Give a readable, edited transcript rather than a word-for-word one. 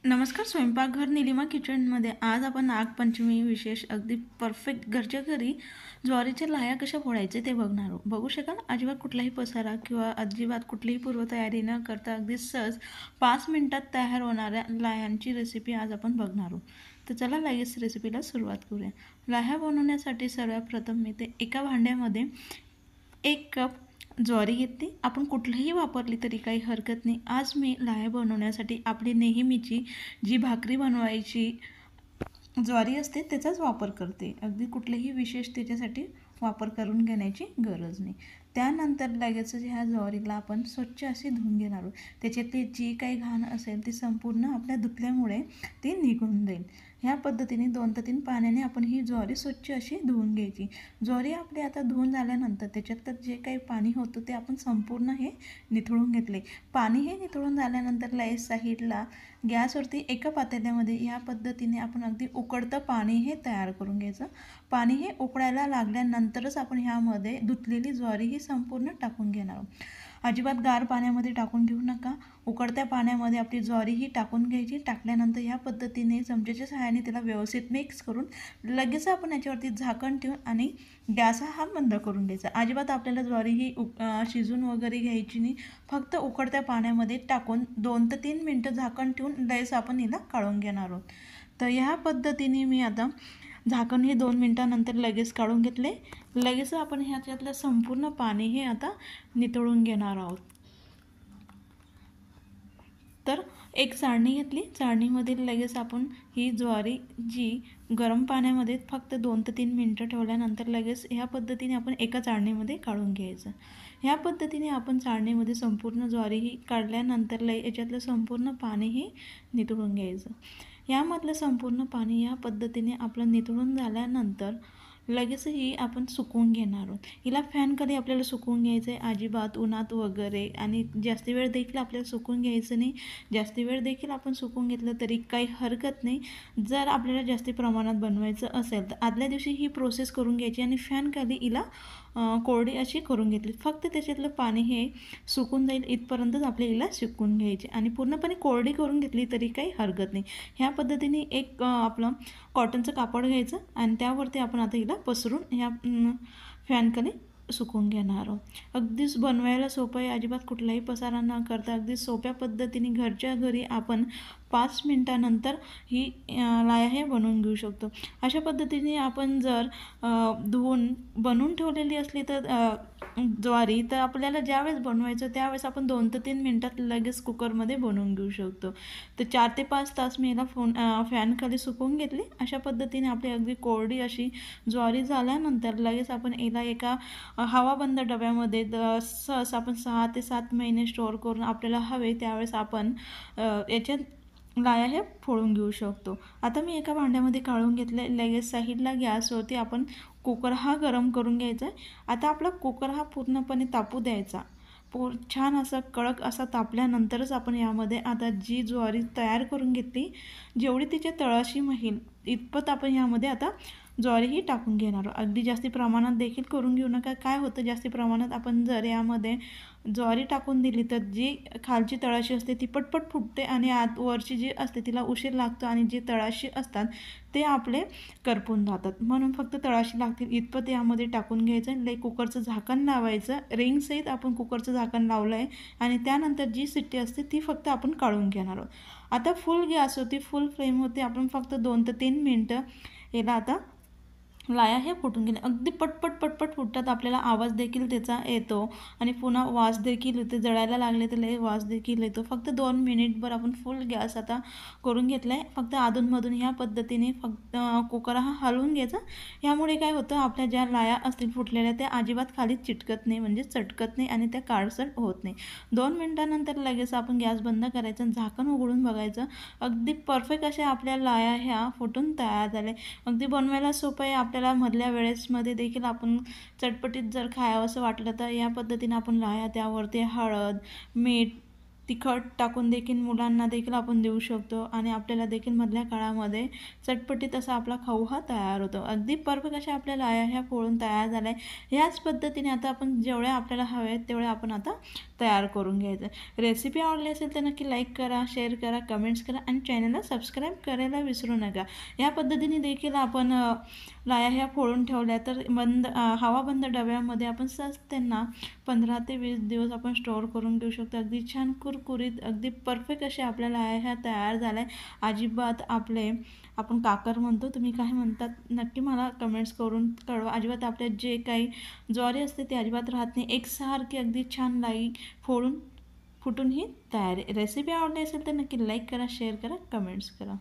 नमस्कार. स्वयंपाकघर निलिमा किचनमध्ये आज आपण नागपंचमी विशेष अगदी परफेक्ट घरच्या घरी ज्वारीच्या लाह्या कशा फोडायचे ते बघणार आहोत. बघू शकाल अजिबात कुठलाही पसारा किंवा अजिबात कुठलीही पूर्वतयारी न करता अगदी सहज 5 मिनिटात तयार होणाऱ्या लाह्यांची रेसिपी आज आपण बघणार आहोत. तर चला लगेच रेसिपीला सुरुवात करूया. लाह्या बनवण्यासाठी सर्वात प्रथम मी ते एका भांड्यामध्ये 1 कप ज्वारी घेतली. आपण कुठलीही वापरली तरी काही हरकत नाही. आज मी लाह्या बनवण्यासाठी आपली नेहमीची जी भाकरी बनवायची ज्वारी असते त्याचाच वापर करते. अगदी कुठलेही विशेष त्याच्यासाठी वापर करून घेण्याची गरज नाही. त्यानंतर लगेच ह्या ज्वारीला आपण स्वच्छ अशी धुवून घेणार आहोत. त्याच्यातली जी काही घाण असेल ती संपूर्ण आपल्या धुतल्यामुळे ती निघून जाईल. ह्या पद्धतीने 2 ते 3 पाण्याने आपण ही ज्वारी स्वच्छ अशी धुवून घ्यायची. ज्वारी आपली आता धुवून झाल्यानंतर त्याच्यातलं जे काही पाणी होतं ते आपण संपूर्ण हे निथळून घेतले. पाणी हे निथळून झाल्यानंतर लगेच साईडला गॅसवरती एका पातेल्यामध्ये या पद्धतीने आपण अगदी उकळतं पाणी हे तयार करून घ्यायचं. पाणी हे उकळायला लागल्यानंतरच आपण ह्यामध्ये धुतलेली ज्वारी ही संपूर्ण टाकून घेणार आहोत. अजिबात गार पाण्यामध्ये टाकून घेऊ नका. उकळत्या पाण्यामध्ये आपली ज्वारी ही टाकून घ्यायची. टाकल्यानंतर ह्या पद्धतीने चमच्याच्या सहाय्याने त्याला व्यवस्थित मिक्स करून लगेच आपण याच्यावरती झाकण ठेवून आणि गॅस हा बंद करून द्यायचा. अजिबात आपल्याला ज्वारी ही शिजून वगैरे घ्यायची नाही. फक्त उकळत्या पाण्यामध्ये टाकून 2 ते 3 मिनटं झाकण ठेवून लगेच आपण हिला काढून घेणार आहोत. तर ह्या पद्धतीने मी आता झाकण हे 2 मिनटानंतर लगेच काढून घेतले. लगेच आपण ह्याच्यातलं संपूर्ण पाणी हे आता निथळून घेणार आहोत. तर एक चाळणी घेतली. चाळणीमध्ये लगेच आपण ही ज्वारी जी गरम पाण्यामध्ये फक्त 2 ते 3 मिनटं ठेवल्यानंतर लगेच ह्या पद्धतीने आपण एका चाळणीमध्ये काढून घ्यायचं. ह्या पद्धतीने आपण चाळणीमध्ये संपूर्ण ज्वारी ही काढल्यानंतर याच्यातलं संपूर्ण पाणी हे निथळून घ्यायचं. यामधलं संपूर्ण पाणी या पद्धतीने आपलं निथळून झाल्यानंतर लगेच ही आपण सुकवून घेणार आहोत. हिला फॅनखाली आपल्याला सुकवून घ्यायचं आहे. अजिबात उन्हात वगैरे आणि जास्त वेळ देखील आपल्याला सुकवून घ्यायचं नाही. जास्त वेळ देखील आपण सुकवून घेतलं तरी काही हरकत नाही. जर आपल्याला जास्त प्रमाणात बनवायचं असेल तर आदल्या दिवशी ही प्रोसेस करून घ्यायची आणि फॅनखाली हिला कोरडी अशी करून घेतली. फक्त त्याच्यातलं पाणी हे सुकून जाईल इथपर्यंतच आपल्या हिला सुकवून घ्यायची आणि पूर्णपणे कोरडी करून घेतली तरी काही हरकत नाही. ह्या पद्धतीने एक आपलं कॉटनचं कापड घ्यायचं आणि त्यावरती आपण आता हिला पसरून ह्या फॅनखाली सुकवून घेणार आहोत. अगदीच बनवायला सोपं आहे. अजिबात कुठलाही पसारा न करता अगदी सोप्या पद्धतीने घरच्या घरी आपण 5 मिनटानंतर ही लाह्या हे बनवून घेऊ शकतो. अशा पद्धतीने आपण जर धुवून बनवून ठेवलेली असली तर ज्वारी तर आपल्याला ज्यावेळेस बनवायचं त्यावेळेस आपण 2 ते 3 मिनटात लगेच कुकरमध्ये बनवून घेऊ शकतो. तर 4 ते 5 तास मी याला फॅनखाली सुकवून घेतली. अशा पद्धतीने आपली अगदी कोरडी अशी ज्वारी झाल्यानंतर लगेच आपण याला एका हवाबंद डब्यामध्ये सहज आपण 6 ते 7 महिने स्टोअर करून आपल्याला हवे त्यावेळेस आपण याच्यात लाह्या हे फोडून घेऊ शकतो. आता मी एका भांड्यामध्ये काढून घेतले. लगेच साईडला गॅसवरती आपण कुकर हा गरम करून घ्यायचा आहे. आता आपला कुकर हा पूर्णपणे तापू द्यायचा. छान असा कडक असा तापल्यानंतरच आपण यामध्ये आता जी ज्वारी तयार करून घेतली जेवढी तिच्या तळाशी महील इतपत आपण यामध्ये आता ज्वारी ही टाकून घेणार. अगदी जास्ती प्रमाणात देखील करून घेऊ नका. काय होतं जास्ती प्रमाणात आपण जर यामध्ये ज्वारी टाकून दिली तर जी खालची तळाशी असते ती पटपट फुटते आणि वरची जी असते तिला उशीर लागतो आणि जे तळाशी असतात ते आपले करपून जातात. म्हणून फक्त तळाशी लागतील इतपत यामध्ये टाकून घ्यायचं. कुकरचं झाकण लावायचं. रिंगसहित आपण कुकरचं झाकण लावलं आहे आणि त्यानंतर जी शिट्टी असते ती फक्त आपण काढून घेणार आहोत. आता फुल गॅस होती, फुल फ्लेम होती. आपण फक्त 2 ते 3 मिनटं याला आता लाह्या हे फुटून गेले. अगदी पटपट पटपट फुटतात. आपल्याला आवाज देखील त्याचा येतो आणि पुन्हा वास देखील येते. जळायला लागले तर लय वास देखील येतो. फक्त 2 मिनिटभर आपण फुल गॅस आता करून घेतला आहे. फक्त अधूनमधून ह्या पद्धतीने फक्त कुकर हा हलवून घ्यायचा. यामुळे काय होतं आपल्या ज्या लाह्या असतील फुटलेल्या त्या अजिबात खाली चिटकत नाही म्हणजे चटकत नाही आणि त्या काळसट होत नाही. 2 मिनिटानंतर लगेच आपण गॅस बंद करायचं, झाकण उघडून बघायचं. अगदी परफेक्ट अशा आपल्या लाह्या ह्या फुटून तयार झाल्या. अगदी बनवायला सोपं आहे. आपल्याला मधल्या वेळेसमध्ये देखील आपण चटपटीत जर खावंसं वाटलं तर या पद्धतीने आपण लाह्या त्यावरती हळद, मीठ, तिखट टाकून देखील मुलांना देखील आपण देऊ शकतो आणि आपल्याला देखील मधल्या काळामध्ये चटपटीत असा आपला खाऊ हा तयार होतो. अगदी परफेक्ट अशा आपल्या लाह्या ह्या फोडून तयार झाल्या. याच पद्धतीने आता आपण जेवढ्या आपल्याला हव्या आहेत तेवढ्या आपण आता तयार करून घ्यायचं. रेसिपी आवडली असेल तर नक्की लाईक करा, शेअर करा, कमेंट्स करा आणि चॅनलला सबस्क्राईब करायला विसरू नका. या पद्धतीने देखील आपण लाया ह्या फोडून ठेवल्या तर हवाबंद डब्यामध्ये आपण सहज त्यांना 15 ते 20 दिवस आपण स्टोअर करून घेऊ शकतो. अगदी छान कुरकुरीत, अगदी परफेक्ट असे आपल्या लाया ह्या तयार झाल्या. अजिबात आपण काकर म्हणतो, तुम्ही काय म्हणतात नक्की मला कमेंट्स करून कळवा. अजिबात आपल्या जे काही ज्वारी असते ते अजिबात राहत नाही. एकसारखी अगदी छान लाई फुटून ही तयार. रेसिपी आवडली असेल तर नक्की लाईक करा, शेअर करा, कमेंट्स करा.